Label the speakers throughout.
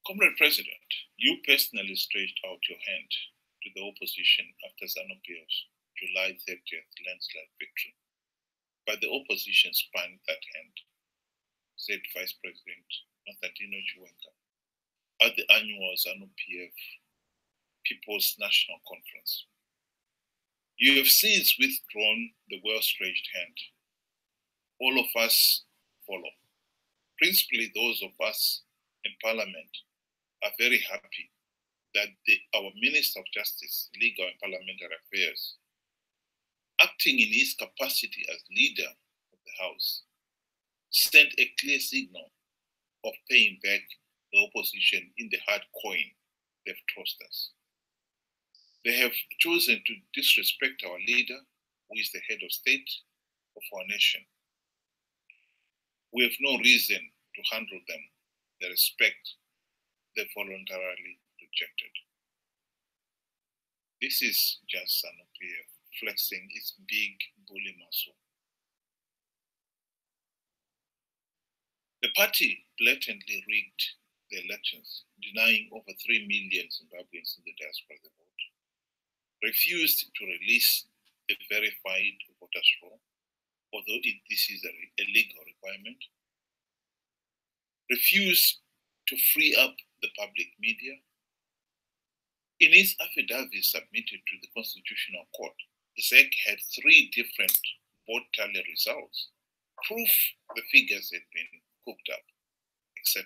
Speaker 1: Comrade President, you personally stretched out your hand to the opposition after Zanu PF's July 30th landslide victory. But the opposition spurned that hand, said Vice President Chiwenga at the annual Zanu PF People's National Conference. You have since withdrawn the well-stretched hand. All of us follow. Principally, those of us in Parliament are very happy that our Minister of Justice, Legal and Parliamentary Affairs, acting in his capacity as leader of the House, sent a clear signal of paying back the opposition in the hard coin they've tossed us. They have chosen to disrespect our leader, who is the head of state of our nation. We have no reason to handle them the respect they voluntarily rejected. This is just Zanu PF flexing its big bully muscle. The party blatantly rigged the elections, denying over 3 million Zimbabweans in the diaspora the vote, refused to release the verified voters' roll, although this is a legal requirement, refused to free up the public media. In its affidavit submitted to the Constitutional Court, the ZEC had 3 different vote tally results, proof the figures had been cooked up, etc.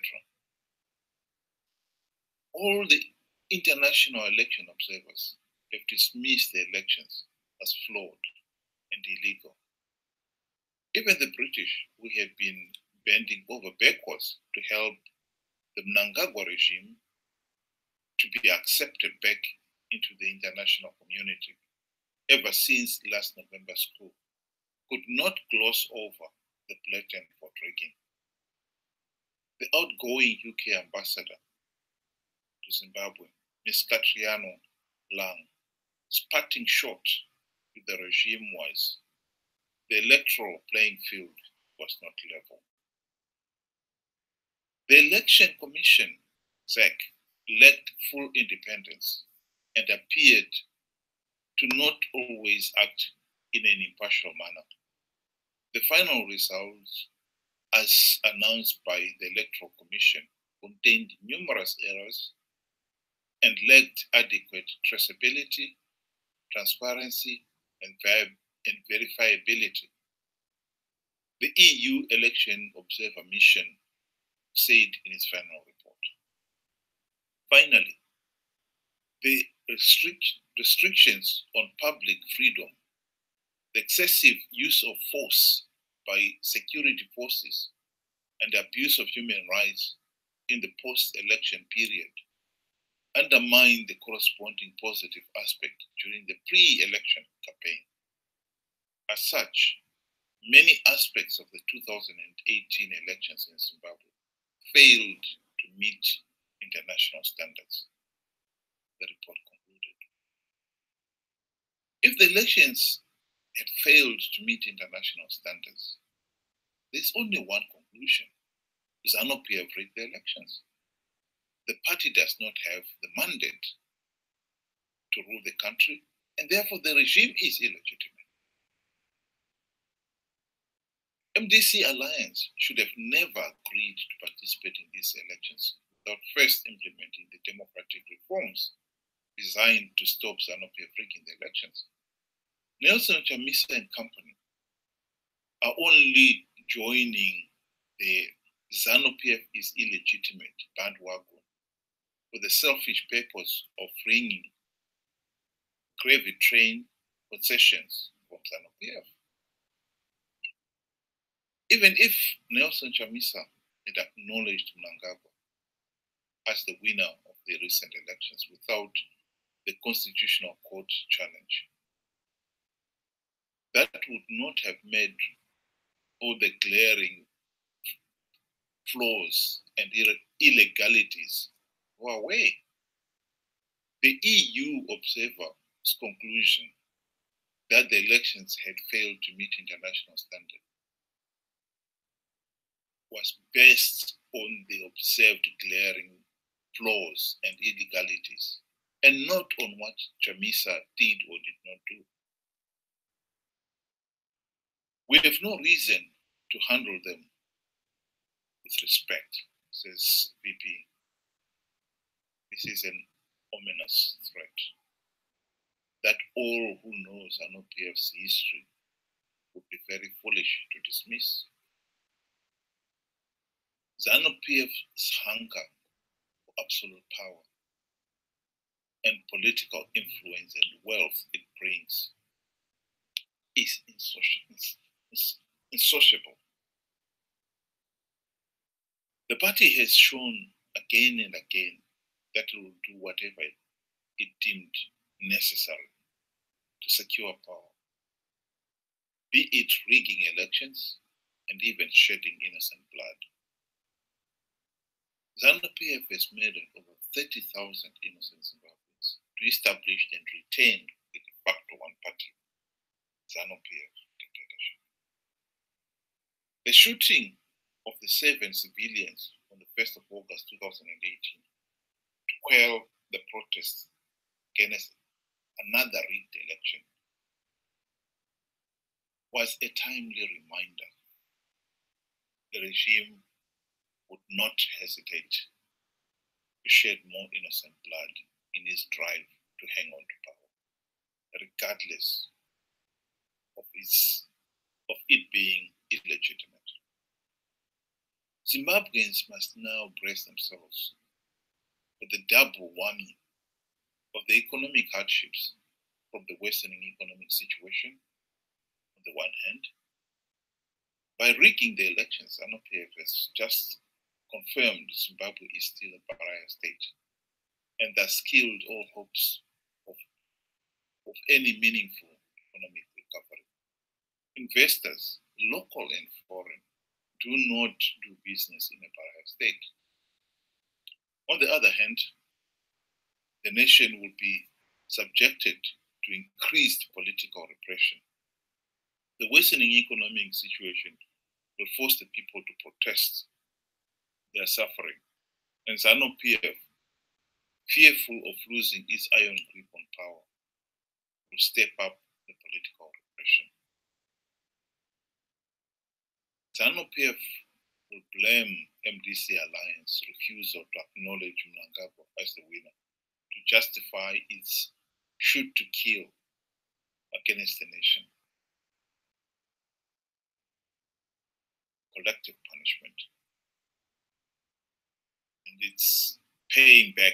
Speaker 1: All the international election observers have dismissed the elections as flawed and illegal. Even the British, who had been bending over backwards to help the Mnangagwa regime to be accepted back into the international community ever since last November's coup, could not gloss over the blatant vote rigging. The outgoing UK ambassador to Zimbabwe, Ms. Catriano Lang, spatting short with the regime was the electoral playing field was not level. The Election Commission, ZEC, lacked full independence and appeared to not always act in an impartial manner. The final results, as announced by the Electoral Commission, contained numerous errors and lacked adequate traceability, transparency, and verifiability. The EU Election Observer Mission said in its final report. Finally, the restrictions on public freedom, the excessive use of force by security forces, and the abuse of human rights in the post-election period undermine the corresponding positive aspect during the pre-election campaign. As such, many aspects of the 2018 elections in Zimbabwe failed to meet international standards, the report concluded. If the elections had failed to meet international standards, there's only one conclusion: Zanu PF rigged the elections. The party does not have the mandate to rule the country, and therefore the regime is illegitimate. MDC Alliance should have never agreed to participate in these elections without first implementing the democratic reforms designed to stop Zanu PF rigging the elections. Nelson Chamisa and company are only joining the Zanu PF is illegitimate bandwagon for the selfish purpose of bringing gravy train concessions from Zanu PF. Even if Nelson Chamisa had acknowledged Mnangagwa as the winner of the recent elections without the Constitutional Court challenge, that would not have made all the glaring flaws and illegalities go away. The EU observer's conclusion that the elections had failed to meet international standards was based on the observed glaring flaws and illegalities, and not on what Chamisa did or did not do. We have no reason to handle them with respect, says VP. This is an ominous threat that all who know Zanu PF's history would be very foolish to dismiss. Zanu PF's hunger for absolute power and political influence and wealth it brings is insociable. The party has shown again and again that it will do whatever it deemed necessary to secure power, be it rigging elections and even shedding innocent blood. Zanu PF has murdered over 30,000 innocent Zimbabweans to establish and retain the de facto one-party Zanu PF dictatorship. The shooting of the 7 civilians on the 1st of August 2018 to quell the protests against another rigged election was a timely reminder. The regime would not hesitate to shed more innocent blood in its drive to hang on to power, regardless of it being illegitimate. Zimbabweans must now brace themselves for the double whammy of the economic hardships from the worsening economic situation on the one hand. By rigging the elections, Zanu PF has just confirmed Zimbabwe is still a pariah state and thus killed all hopes of any meaningful economic recovery. Investors, local and foreign, do not do business in a pariah state. On the other hand, the nation will be subjected to increased political repression. The worsening economic situation will force the people to protest their suffering, and Zanu PF, fearful of losing its iron grip on power, will step up the political repression. Zanu PF will blame MDC Alliance refusal to acknowledge Mnangagwa as the winner to justify its shoot to kill against the nation. Collective punishment. And it's paying back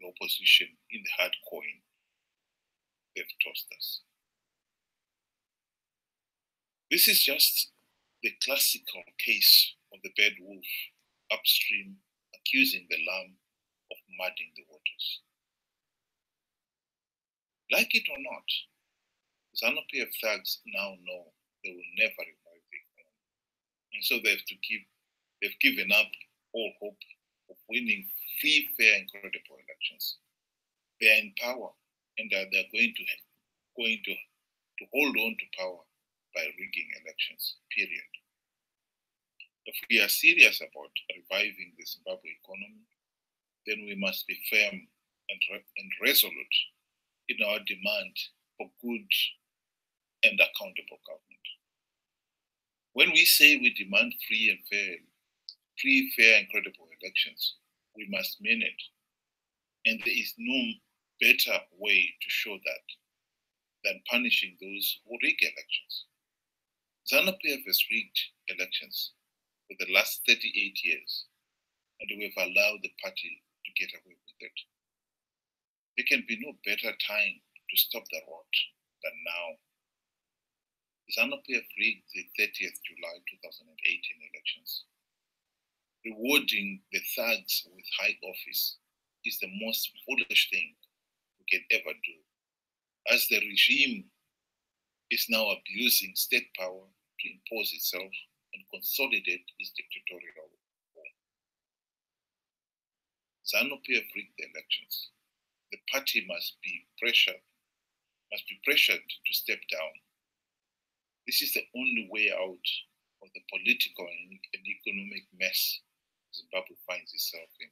Speaker 1: the opposition in the hard coin they've tossed us. This is just the classical case of the bad wolf upstream accusing the lamb of muddying the waters. Like it or not, Zanu PF thugs now know they will never revive the economy. And so they've given up all hope of winning free, fair, and credible elections. They are in power and they're going to hold on to power by rigging elections, period. If we are serious about reviving the Zimbabwe economy, then we must be firm and resolute in our demand for good and accountable government. When we say we demand free, fair, and credible elections, we must mean it. And there is no better way to show that than punishing those who rig elections. Zanu PF has rigged elections for the last 38 years, and we have allowed the party to get away with it. There can be no better time to stop the rot than now. Zanu PF rigged the 30th July 2018 elections. Rewarding the thugs with high office is the most foolish thing we can ever do, as the regime is now abusing state power to impose itself and consolidate its dictatorial rule. Zanu PF rigged the elections. The party must be pressured to step down. This is the only way out of the political and economic mess Zimbabwe finds itself in.